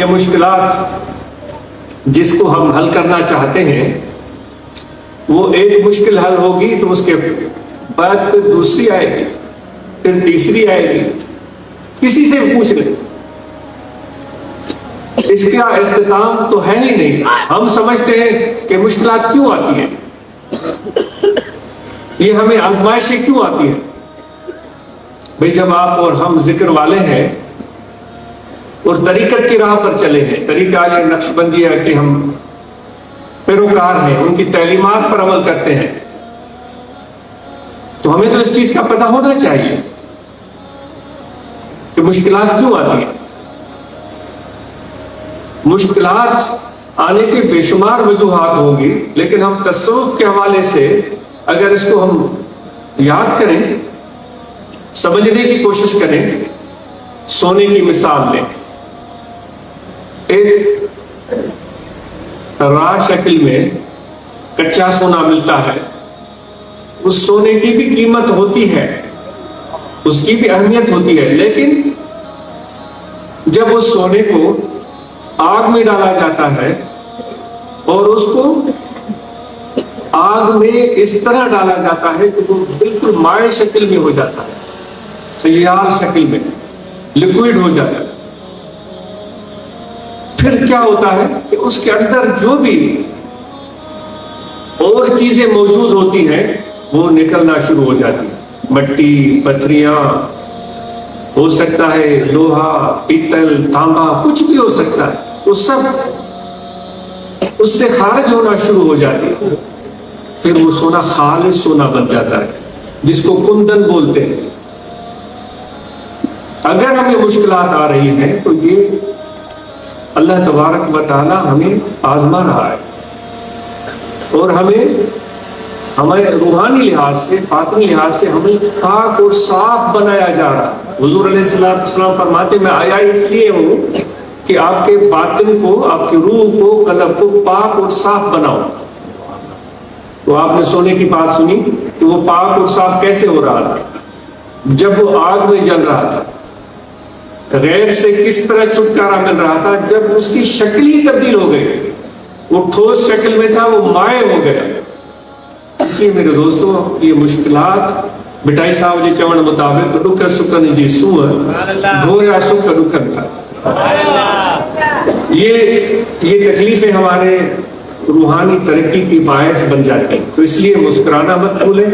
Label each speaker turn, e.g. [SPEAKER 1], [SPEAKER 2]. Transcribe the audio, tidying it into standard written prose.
[SPEAKER 1] یہ مشکلات جس کو ہم حل کرنا چاہتے ہیں وہ ایک مشکل حل ہوگی تو اس کے بعد پھر دوسری آئے گی، پھر تیسری آئے گی. کسی سے پوچھ لیں، اس کا اختتام تو ہے ہی نہیں. ہم سمجھتے ہیں کہ مشکلات کیوں آتی ہیں، یہ ہمیں آزمائشیں کیوں آتی ہیں. بھئی جب آپ اور ہم ذکر والے ہیں اور طریقت کی راہ پر چلے ہیں، طریقہ یہ نقش بندی ہے کہ ہم پیروکار ہیں، ان کی تعلیمات پر عمل کرتے ہیں، تو ہمیں تو اس چیز کا پتہ ہونا چاہیے کہ مشکلات کیوں آتی ہیں. مشکلات آنے کے بے شمار وجوہات ہوں گی، لیکن ہم تصوف کے حوالے سے اگر اس کو ہم یاد کریں، سمجھنے کی کوشش کریں، سونے کی مثال لیں. ایک راہ شکل میں کچا سونا ملتا ہے، اس سونے کی بھی قیمت ہوتی ہے، اس کی بھی اہمیت ہوتی ہے، لیکن جب اس سونے کو آگ میں ڈالا جاتا ہے اور اس کو آگ میں اس طرح ڈالا جاتا ہے کہ وہ بالکل مائع شکل میں ہو جاتا ہے، سیال شکل میں لیکوئڈ ہو جاتا ہے. پھر کیا ہوتا ہے کہ اس کے اندر جو بھی اور چیزیں موجود ہوتی ہیں وہ نکلنا شروع ہو جاتی ہیں. مٹی، پتھریاں، ہو سکتا ہے لوہا، پیتل، تانبا، کچھ بھی ہو سکتا ہے، وہ سب اس سے خارج ہونا شروع ہو جاتی ہے. پھر وہ سونا خالص سونا بن جاتا ہے، جس کو کندن بولتے ہیں. اگر ہمیں مشکلات آ رہی ہیں تو یہ اللہ تبارک و تعالی ہمیں آزما رہا ہے، اور ہمیں روحانی لحاظ سے، باطنی لحاظ سے ہمیں پاک اور صاف بنایا جا رہا ہے. حضور علیہ السلام فرماتے میں آیا اس لیے ہوں کہ آپ کے باطن کو، آپ کی روح کو، قلب کو پاک اور صاف بناؤ. تو آپ نے سونے کی بات سنی کہ وہ پاک اور صاف کیسے ہو رہا تھا؟ جب وہ آگ میں جل رہا تھا. غیر سے کس طرح چھٹکارا مل رہا تھا؟ جب اس کی شکل ہی تبدیل ہو گئی، وہ ٹھوس شکل میں تھا، وہ مائع ہو گیا. اس لیے میرے دوستوں، یہ مشکلات بٹائی صاحب جی چون مطابق دکھ سکن جی سوہ گویا سکھ دکھن تھا. یہ تکلیفیں ہمارے روحانی ترقی کی باعث بن جاتی ہیں. تو اس لیے مسکرانا مت بھولیں.